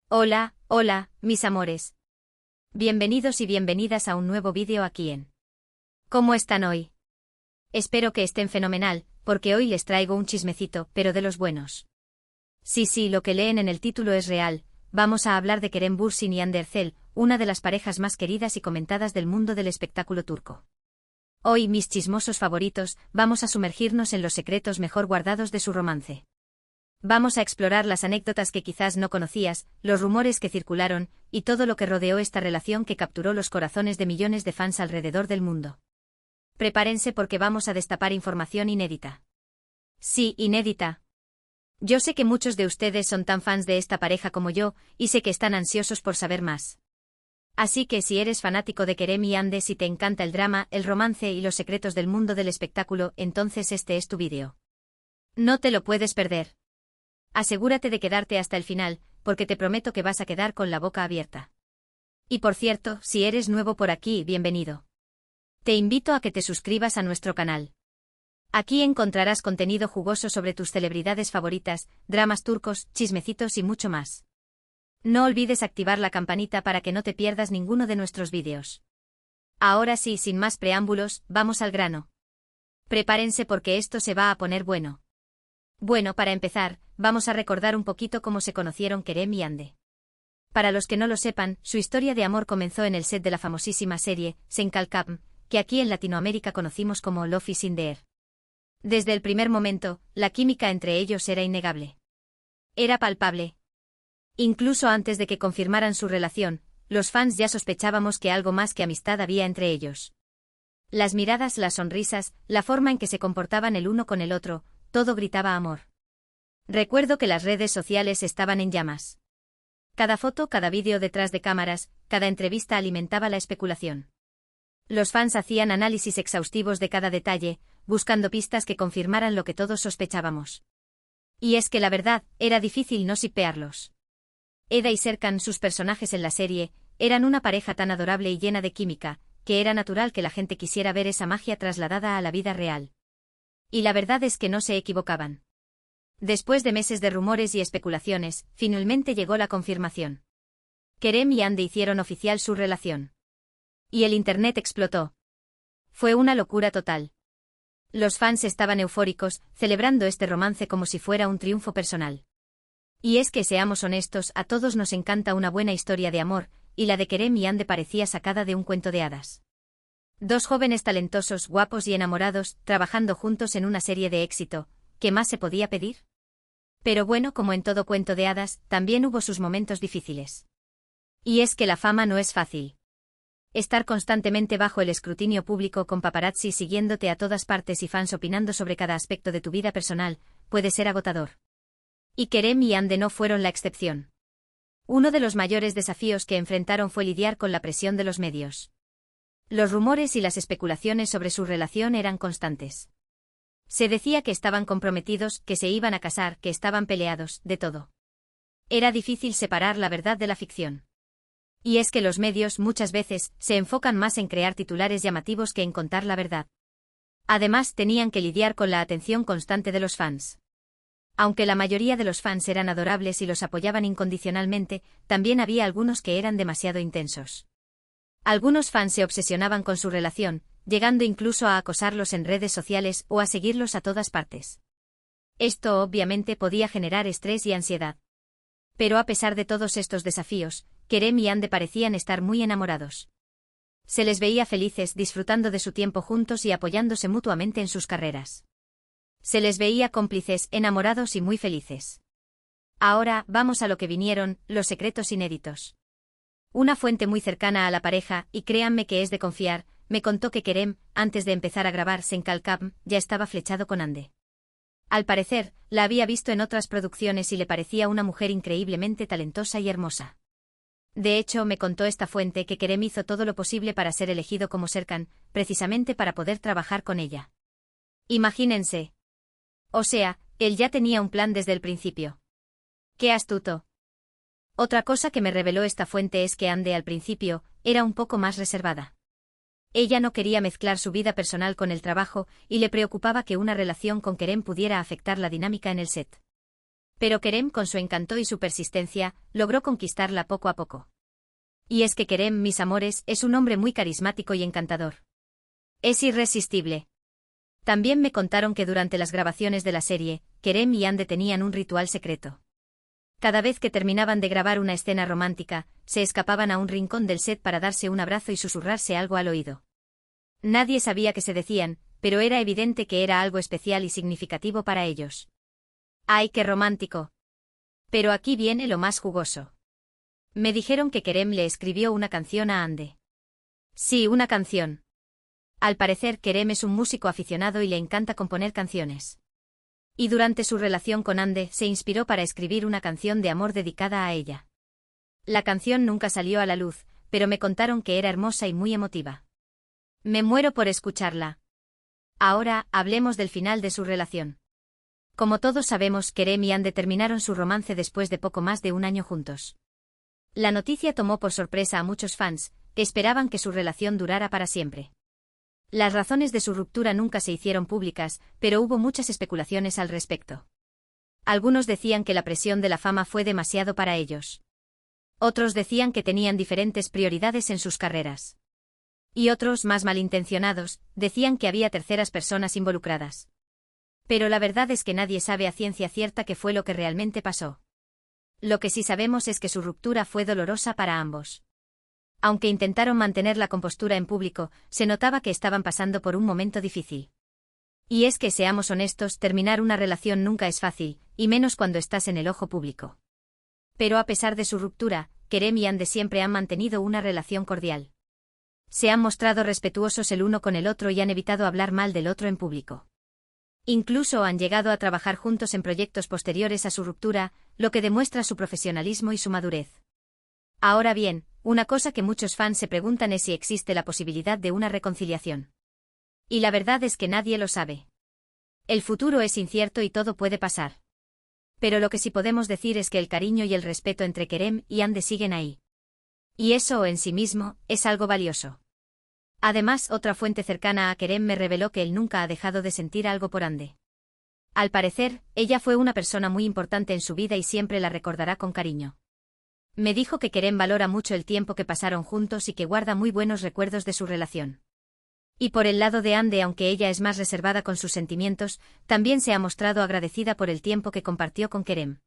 Hola, hola, mis amores. Bienvenidos y bienvenidas a un nuevo vídeo aquí en ¿Cómo están hoy? Espero que estén fenomenal, porque hoy les traigo un chismecito, pero de los buenos. Sí, lo que leen en el título es real, vamos a hablar de Kerem Bürsin y Hande Erçel, una de las parejas más queridas y comentadas del mundo del espectáculo turco. Hoy, mis chismosos favoritos, vamos a sumergirnos en los secretos mejor guardados de su romance. Vamos a explorar las anécdotas que quizás no conocías, los rumores que circularon, y todo lo que rodeó esta relación que capturó los corazones de millones de fans alrededor del mundo. Prepárense porque vamos a destapar información inédita. Sí, inédita. Yo sé que muchos de ustedes son tan fans de esta pareja como yo, y sé que están ansiosos por saber más. Así que si eres fanático de Kerem y Hande, si te encanta el drama, el romance y los secretos del mundo del espectáculo, entonces este es tu vídeo. No te lo puedes perder. Asegúrate de quedarte hasta el final, porque te prometo que vas a quedar con la boca abierta. Y por cierto, si eres nuevo por aquí, bienvenido. Te invito a que te suscribas a nuestro canal. Aquí encontrarás contenido jugoso sobre tus celebridades favoritas, dramas turcos, chismecitos y mucho más. No olvides activar la campanita para que no te pierdas ninguno de nuestros vídeos. Ahora sí, sin más preámbulos, vamos al grano. Prepárense porque esto se va a poner bueno. Bueno, para empezar, vamos a recordar un poquito cómo se conocieron Kerem y Hande. Para los que no lo sepan, su historia de amor comenzó en el set de la famosísima serie, Sen Kalkam, que aquí en Latinoamérica conocimos como Love is in the Air. Desde el primer momento, la química entre ellos era innegable. Era palpable. Incluso antes de que confirmaran su relación, los fans ya sospechábamos que algo más que amistad había entre ellos. Las miradas, las sonrisas, la forma en que se comportaban el uno con el otro, todo gritaba amor. Recuerdo que las redes sociales estaban en llamas. Cada foto, cada vídeo detrás de cámaras, cada entrevista alimentaba la especulación. Los fans hacían análisis exhaustivos de cada detalle, buscando pistas que confirmaran lo que todos sospechábamos. Y es que la verdad, era difícil no shippearlos. Eda y Serkan, sus personajes en la serie, eran una pareja tan adorable y llena de química, que era natural que la gente quisiera ver esa magia trasladada a la vida real. Y la verdad es que no se equivocaban. Después de meses de rumores y especulaciones, finalmente llegó la confirmación. Kerem y Hande hicieron oficial su relación. Y el internet explotó. Fue una locura total. Los fans estaban eufóricos, celebrando este romance como si fuera un triunfo personal. Y es que seamos honestos, a todos nos encanta una buena historia de amor, y la de Kerem y Hande parecía sacada de un cuento de hadas. Dos jóvenes talentosos, guapos y enamorados, trabajando juntos en una serie de éxito, ¿qué más se podía pedir? Pero bueno, como en todo cuento de hadas, también hubo sus momentos difíciles. Y es que la fama no es fácil. Estar constantemente bajo el escrutinio público con paparazzi siguiéndote a todas partes y fans opinando sobre cada aspecto de tu vida personal, puede ser agotador. Y Kerem y Hande no fueron la excepción. Uno de los mayores desafíos que enfrentaron fue lidiar con la presión de los medios. Los rumores y las especulaciones sobre su relación eran constantes. Se decía que estaban comprometidos, que se iban a casar, que estaban peleados, de todo. Era difícil separar la verdad de la ficción. Y es que los medios muchas veces se enfocan más en crear titulares llamativos que en contar la verdad. Además, tenían que lidiar con la atención constante de los fans. Aunque la mayoría de los fans eran adorables y los apoyaban incondicionalmente, también había algunos que eran demasiado intensos. Algunos fans se obsesionaban con su relación, llegando incluso a acosarlos en redes sociales o a seguirlos a todas partes. Esto obviamente podía generar estrés y ansiedad. Pero a pesar de todos estos desafíos, Kerem y Hande parecían estar muy enamorados. Se les veía felices, disfrutando de su tiempo juntos y apoyándose mutuamente en sus carreras. Se les veía cómplices, enamorados y muy felices. Ahora, vamos a lo que vinieron, los secretos inéditos. Una fuente muy cercana a la pareja, y créanme que es de confiar, me contó que Kerem, antes de empezar a grabar Sen Kalkam, ya estaba flechado con Hande. Al parecer, la había visto en otras producciones y le parecía una mujer increíblemente talentosa y hermosa. De hecho, me contó esta fuente que Kerem hizo todo lo posible para ser elegido como Serkan, precisamente para poder trabajar con ella. Imagínense. O sea, él ya tenía un plan desde el principio. ¡Qué astuto! Otra cosa que me reveló esta fuente es que Hande al principio era un poco más reservada. Ella no quería mezclar su vida personal con el trabajo y le preocupaba que una relación con Kerem pudiera afectar la dinámica en el set. Pero Kerem, con su encanto y su persistencia, logró conquistarla poco a poco. Y es que Kerem, mis amores, es un hombre muy carismático y encantador. Es irresistible. También me contaron que durante las grabaciones de la serie, Kerem y Ande tenían un ritual secreto. Cada vez que terminaban de grabar una escena romántica, se escapaban a un rincón del set para darse un abrazo y susurrarse algo al oído. Nadie sabía qué se decían, pero era evidente que era algo especial y significativo para ellos. ¡Ay, qué romántico! Pero aquí viene lo más jugoso. Me dijeron que Kerem le escribió una canción a Ande. Sí, una canción. Al parecer, Kerem es un músico aficionado y le encanta componer canciones. Y durante su relación con Ande, se inspiró para escribir una canción de amor dedicada a ella. La canción nunca salió a la luz, pero me contaron que era hermosa y muy emotiva. Me muero por escucharla. Ahora, hablemos del final de su relación. Como todos sabemos, Kerem y Ande terminaron su romance después de poco más de un año juntos. La noticia tomó por sorpresa a muchos fans, que esperaban que su relación durara para siempre. Las razones de su ruptura nunca se hicieron públicas, pero hubo muchas especulaciones al respecto. Algunos decían que la presión de la fama fue demasiado para ellos. Otros decían que tenían diferentes prioridades en sus carreras. Y otros, más malintencionados, decían que había terceras personas involucradas. Pero la verdad es que nadie sabe a ciencia cierta qué fue lo que realmente pasó. Lo que sí sabemos es que su ruptura fue dolorosa para ambos. Aunque intentaron mantener la compostura en público, se notaba que estaban pasando por un momento difícil. Y es que, seamos honestos, terminar una relación nunca es fácil, y menos cuando estás en el ojo público. Pero a pesar de su ruptura, Kerem y Ande siempre han mantenido una relación cordial. Se han mostrado respetuosos el uno con el otro y han evitado hablar mal del otro en público. Incluso han llegado a trabajar juntos en proyectos posteriores a su ruptura, lo que demuestra su profesionalismo y su madurez. Ahora bien, una cosa que muchos fans se preguntan es si existe la posibilidad de una reconciliación. Y la verdad es que nadie lo sabe. El futuro es incierto y todo puede pasar. Pero lo que sí podemos decir es que el cariño y el respeto entre Kerem y Ande siguen ahí. Y eso en sí mismo es algo valioso. Además, otra fuente cercana a Kerem me reveló que él nunca ha dejado de sentir algo por Ande. Al parecer, ella fue una persona muy importante en su vida y siempre la recordará con cariño. Me dijo que Kerem valora mucho el tiempo que pasaron juntos y que guarda muy buenos recuerdos de su relación. Y por el lado de Ande, aunque ella es más reservada con sus sentimientos, también se ha mostrado agradecida por el tiempo que compartió con Kerem.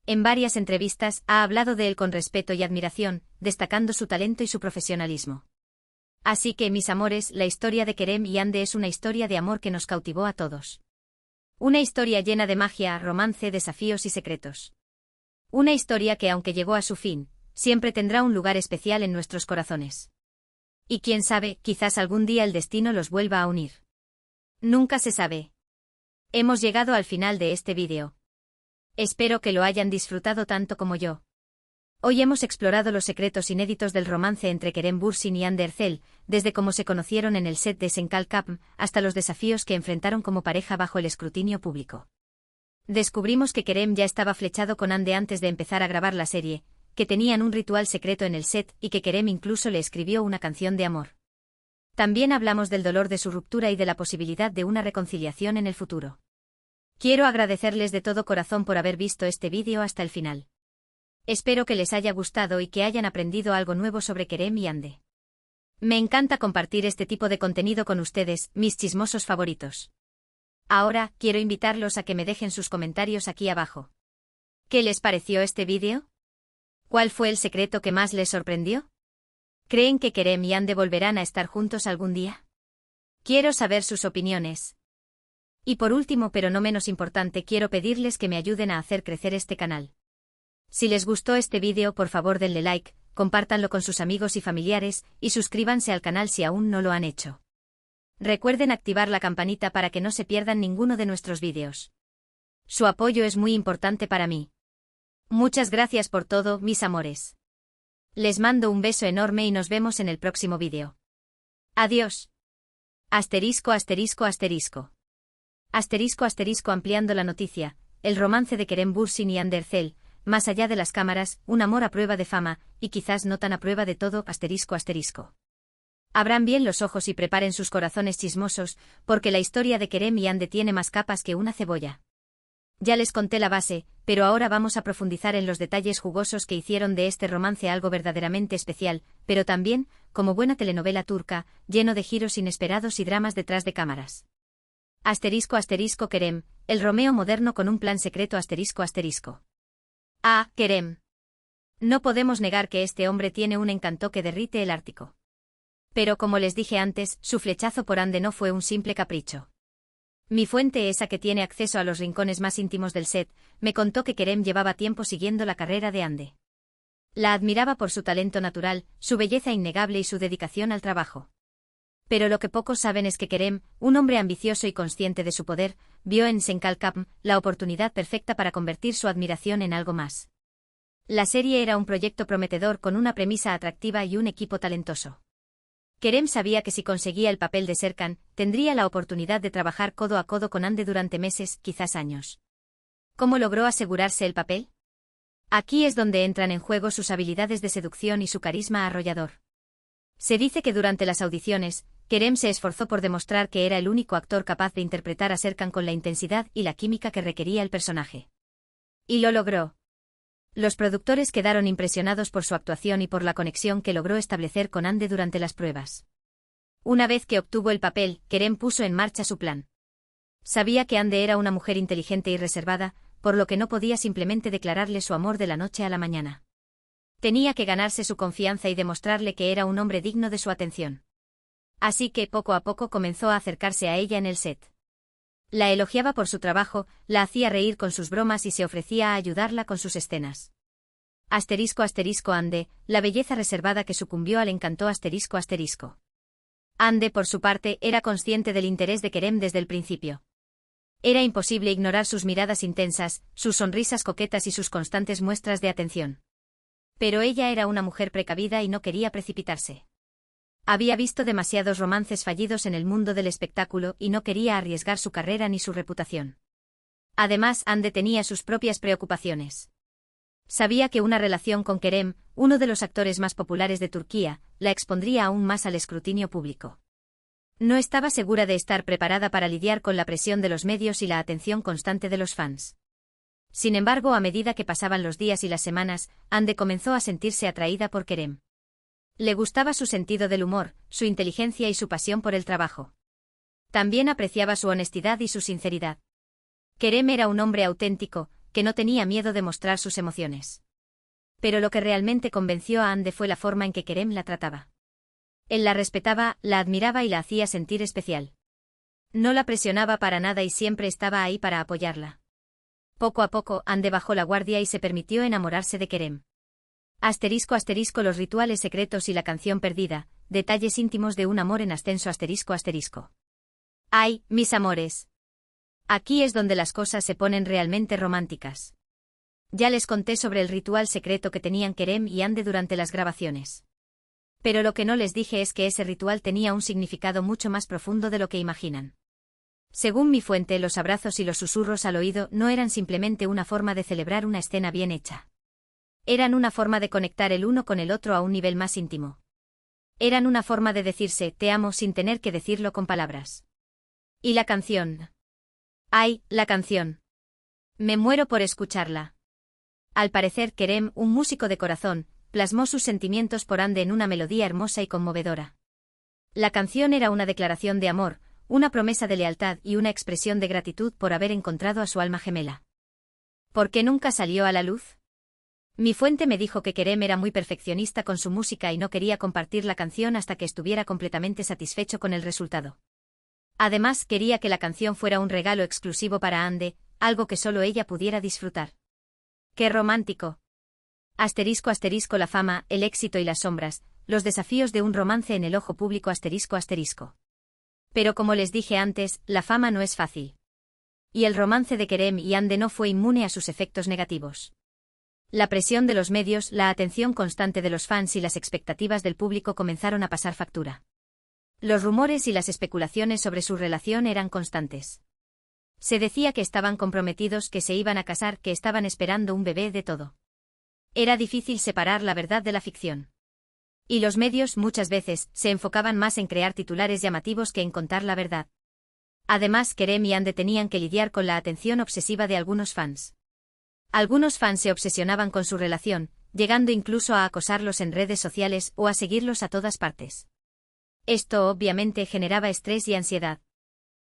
En varias entrevistas ha hablado de él con respeto y admiración, destacando su talento y su profesionalismo. Así que, mis amores, la historia de Kerem y Ande es una historia de amor que nos cautivó a todos. Una historia llena de magia, romance, desafíos y secretos. Una historia que, aunque llegó a su fin, siempre tendrá un lugar especial en nuestros corazones. Y quién sabe, quizás algún día el destino los vuelva a unir. Nunca se sabe. Hemos llegado al final de este vídeo. Espero que lo hayan disfrutado tanto como yo. Hoy hemos explorado los secretos inéditos del romance entre Kerem Bürsin y Ande Erçel, desde cómo se conocieron en el set de Sencal Capm, hasta los desafíos que enfrentaron como pareja bajo el escrutinio público. Descubrimos que Kerem ya estaba flechado con Ande antes de empezar a grabar la serie, que tenían un ritual secreto en el set y que Kerem incluso le escribió una canción de amor. También hablamos del dolor de su ruptura y de la posibilidad de una reconciliación en el futuro. Quiero agradecerles de todo corazón por haber visto este vídeo hasta el final. Espero que les haya gustado y que hayan aprendido algo nuevo sobre Kerem y Ande. Me encanta compartir este tipo de contenido con ustedes, mis chismosos favoritos. Ahora, quiero invitarlos a que me dejen sus comentarios aquí abajo. ¿Qué les pareció este vídeo? ¿Cuál fue el secreto que más les sorprendió? ¿Creen que Kerem y Ande volverán a estar juntos algún día? Quiero saber sus opiniones. Y por último, pero no menos importante, quiero pedirles que me ayuden a hacer crecer este canal. Si les gustó este vídeo, por favor denle like, compártanlo con sus amigos y familiares, y suscríbanse al canal si aún no lo han hecho. Recuerden activar la campanita para que no se pierdan ninguno de nuestros vídeos. Su apoyo es muy importante para mí. Muchas gracias por todo, mis amores. Les mando un beso enorme y nos vemos en el próximo vídeo. Adiós. Asterisco, asterisco, asterisco. Asterisco, asterisco. Ampliando la noticia, el romance de Kerem Bürsin y Ande Erçel, más allá de las cámaras, un amor a prueba de fama, y quizás no tan a prueba de todo, asterisco, asterisco. Abran bien los ojos y preparen sus corazones chismosos, porque la historia de Kerem y Ande tiene más capas que una cebolla. Ya les conté la base, pero ahora vamos a profundizar en los detalles jugosos que hicieron de este romance algo verdaderamente especial, pero también, como buena telenovela turca, lleno de giros inesperados y dramas detrás de cámaras. Kerem, el Romeo moderno con un plan secreto ***. Ah, Kerem. No podemos negar que este hombre tiene un encanto que derrite el Ártico. Pero como les dije antes, su flechazo por Ande no fue un simple capricho. Mi fuente, esa que tiene acceso a los rincones más íntimos del set, me contó que Kerem llevaba tiempo siguiendo la carrera de Ande. La admiraba por su talento natural, su belleza innegable y su dedicación al trabajo. Pero lo que pocos saben es que Kerem, un hombre ambicioso y consciente de su poder, vio en Senkalkapm la oportunidad perfecta para convertir su admiración en algo más. La serie era un proyecto prometedor con una premisa atractiva y un equipo talentoso. Kerem sabía que si conseguía el papel de Serkan, tendría la oportunidad de trabajar codo a codo con Ande durante meses, quizás años. ¿Cómo logró asegurarse el papel? Aquí es donde entran en juego sus habilidades de seducción y su carisma arrollador. Se dice que durante las audiciones, Kerem se esforzó por demostrar que era el único actor capaz de interpretar a Serkan con la intensidad y la química que requería el personaje. Y lo logró. Los productores quedaron impresionados por su actuación y por la conexión que logró establecer con Ande durante las pruebas. Una vez que obtuvo el papel, Kerem puso en marcha su plan. Sabía que Ande era una mujer inteligente y reservada, por lo que no podía simplemente declararle su amor de la noche a la mañana. Tenía que ganarse su confianza y demostrarle que era un hombre digno de su atención. Así que poco a poco comenzó a acercarse a ella en el set. La elogiaba por su trabajo, la hacía reír con sus bromas y se ofrecía a ayudarla con sus escenas. Ande, la belleza reservada que sucumbió al encanto ***. Ande, por su parte, era consciente del interés de Kerem desde el principio. Era imposible ignorar sus miradas intensas, sus sonrisas coquetas y sus constantes muestras de atención. Pero ella era una mujer precavida y no quería precipitarse. Había visto demasiados romances fallidos en el mundo del espectáculo y no quería arriesgar su carrera ni su reputación. Además, Ande tenía sus propias preocupaciones. Sabía que una relación con Kerem, uno de los actores más populares de Turquía, la expondría aún más al escrutinio público. No estaba segura de estar preparada para lidiar con la presión de los medios y la atención constante de los fans. Sin embargo, a medida que pasaban los días y las semanas, Ande comenzó a sentirse atraída por Kerem. Le gustaba su sentido del humor, su inteligencia y su pasión por el trabajo. También apreciaba su honestidad y su sinceridad. Kerem era un hombre auténtico, que no tenía miedo de mostrar sus emociones. Pero lo que realmente convenció a Ande fue la forma en que Kerem la trataba. Él la respetaba, la admiraba y la hacía sentir especial. No la presionaba para nada y siempre estaba ahí para apoyarla. Poco a poco, Ande bajó la guardia y se permitió enamorarse de Kerem. Los rituales secretos y la canción perdida, detalles íntimos de un amor en ascenso ***. ¡Ay, mis amores! Aquí es donde las cosas se ponen realmente románticas. Ya les conté sobre el ritual secreto que tenían Kerem y Ande durante las grabaciones. Pero lo que no les dije es que ese ritual tenía un significado mucho más profundo de lo que imaginan. Según mi fuente, los abrazos y los susurros al oído no eran simplemente una forma de celebrar una escena bien hecha. Eran una forma de conectar el uno con el otro a un nivel más íntimo. Eran una forma de decirse te amo sin tener que decirlo con palabras. ¿Y la canción? ¡Ay, la canción! Me muero por escucharla. Al parecer Kerem, un músico de corazón, plasmó sus sentimientos por Ande en una melodía hermosa y conmovedora. La canción era una declaración de amor, una promesa de lealtad y una expresión de gratitud por haber encontrado a su alma gemela. ¿Por qué nunca salió a la luz? Mi fuente me dijo que Kerem era muy perfeccionista con su música y no quería compartir la canción hasta que estuviera completamente satisfecho con el resultado. Además, quería que la canción fuera un regalo exclusivo para Ande, algo que solo ella pudiera disfrutar. ¡Qué romántico! La fama, el éxito y las sombras, los desafíos de un romance en el ojo público ***. Pero como les dije antes, la fama no es fácil. Y el romance de Kerem y Ande no fue inmune a sus efectos negativos. La presión de los medios, la atención constante de los fans y las expectativas del público comenzaron a pasar factura. Los rumores y las especulaciones sobre su relación eran constantes. Se decía que estaban comprometidos, que se iban a casar, que estaban esperando un bebé, de todo. Era difícil separar la verdad de la ficción. Y los medios, muchas veces, se enfocaban más en crear titulares llamativos que en contar la verdad. Además, Kerem y Hande tenían que lidiar con la atención obsesiva de algunos fans. Algunos fans se obsesionaban con su relación, llegando incluso a acosarlos en redes sociales o a seguirlos a todas partes. Esto obviamente generaba estrés y ansiedad.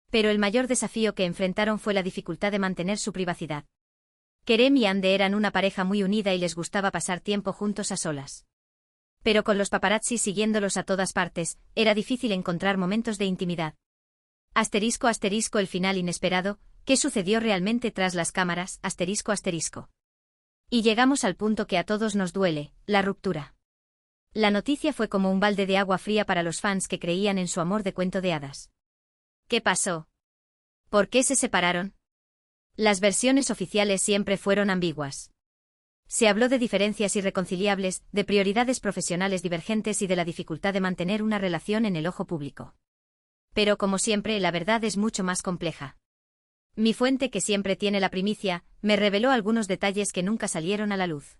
Pero el mayor desafío que enfrentaron fue la dificultad de mantener su privacidad. Kerem y Hande eran una pareja muy unida y les gustaba pasar tiempo juntos a solas. Pero con los paparazzi siguiéndolos a todas partes, era difícil encontrar momentos de intimidad. El final inesperado, ¿qué sucedió realmente tras las cámaras? Y llegamos al punto que a todos nos duele, la ruptura. La noticia fue como un balde de agua fría para los fans que creían en su amor de cuento de hadas. ¿Qué pasó? ¿Por qué se separaron? Las versiones oficiales siempre fueron ambiguas. Se habló de diferencias irreconciliables, de prioridades profesionales divergentes y de la dificultad de mantener una relación en el ojo público. Pero como siempre, la verdad es mucho más compleja. Mi fuente, que siempre tiene la primicia, me reveló algunos detalles que nunca salieron a la luz.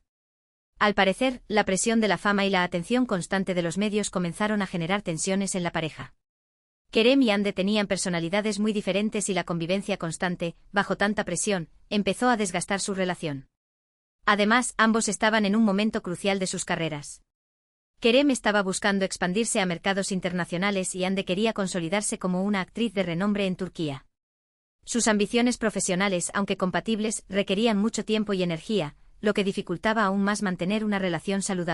Al parecer, la presión de la fama y la atención constante de los medios comenzaron a generar tensiones en la pareja. Kerem y Hande tenían personalidades muy diferentes y la convivencia constante, bajo tanta presión, empezó a desgastar su relación. Además, ambos estaban en un momento crucial de sus carreras. Kerem estaba buscando expandirse a mercados internacionales y Hande quería consolidarse como una actriz de renombre en Turquía. Sus ambiciones profesionales, aunque compatibles, requerían mucho tiempo y energía, lo que dificultaba aún más mantener una relación saludable.